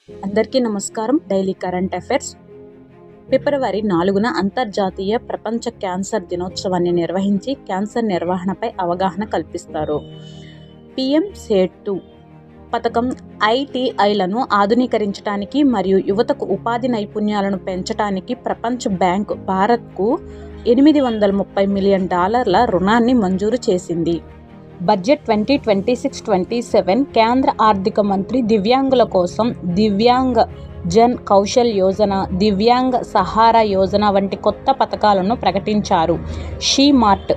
అందరికీ నమస్కారం. Daily current affairs. ఫిబ్రవరి 4న అంతర్జాతీయ ప్రపంచ క్యాన్సర్ దినోత్సవాన్ని నిర్వహించి క్యాన్సర్ నిర్వహణపై అవగాహన కల్పిస్తారు. పీఎం సేతు పథకం ఐటీఐలను ఆధునీకరించడానికి మరియు యువతకు ఉపాధి నైపుణ్యాలను పెంచడానికి ప్రపంచ బ్యాంకు భారత్కు $830 మిలియన్ రుణాన్ని మంజూరు చేసింది. బడ్జెట్ 2026-27 కేంద్ర ఆర్థిక మంత్రి దివ్యాంగుల కోసం దివ్యాంగ జన్ కౌశల్ యోజన, దివ్యాంగ సహారా యోజన వంటి కొత్త పథకాలను ప్రకటించారు. షీ మార్ట్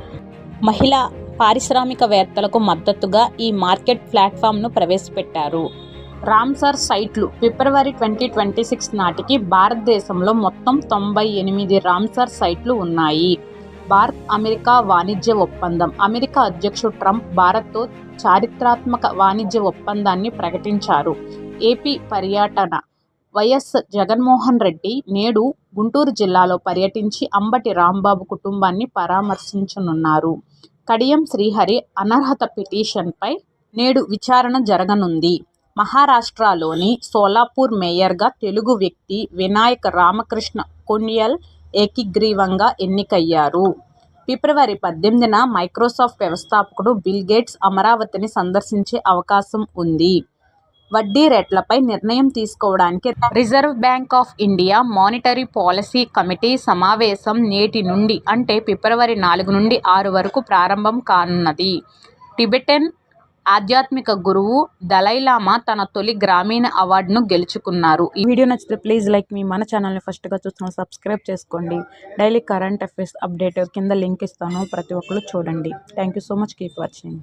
మహిళా పారిశ్రామికవేత్తలకు మద్దతుగా ఈ మార్కెట్ ప్లాట్ఫామ్ను ప్రవేశపెట్టారు. రామ్సర్ సైట్లు ఫిబ్రవరి 2026 నాటికి భారతదేశంలో మొత్తం 98 రామ్సర్ సైట్లు ఉన్నాయి. భారత్ అమెరికా వాణిజ్య ఒప్పందం. అమెరికా అధ్యక్షుడు ట్రంప్ భారత్తో చారిత్రాత్మక వాణిజ్య ఒప్పందాన్ని ప్రకటించారు. ఏపీ పర్యటన. వైఎస్ జగన్మోహన్ రెడ్డి నేడు గుంటూరు జిల్లాలో పర్యటించి అంబటి రాంబాబు కుటుంబాన్ని పరామర్శించనున్నారు. కడియం శ్రీహరి అనర్హత పిటిషన్పై నేడు విచారణ జరగనుంది. మహారాష్ట్రలోని సోలాపూర్ మేయర్గా తెలుగు వ్యక్తి వినాయక్ రామకృష్ణ కొన్యల్ ఏకగ్రీవంగా ఎన్నికయ్యారు. ఫిబ్రవరి 18న మైక్రోసాఫ్ట్ వ్యవస్థాపకుడు బిల్ గేట్స్ అమరావతిని సందర్శించే అవకాశం ఉంది. వడ్డీ రేట్లపై నిర్ణయం తీసుకోవడానికి reserve bank of India monetary policy committee సమావేశం నేటి నుండి అంటే ఫిబ్రవరి 4 నుండి 6 వరకు ప్రారంభం కానున్నది. టిబెటన్ ఆధ్యాత్మిక గురువు దలైలామా తన తొలి గ్రామీణ అవార్డును గెలుచుకున్నారు. ఈ వీడియో నచ్చితే ప్లీజ్ లైక్ మీ. మన ఛానల్ని ఫస్ట్గా చూస్తున్న సబ్స్క్రైబ్ చేసుకోండి. డైలీ కరెంట్ అఫైర్స్ అప్డేట్ కింద లింక్ ఇస్తాను, ప్రతి ఒక్కరు చూడండి. Thank you so much. Keep watching.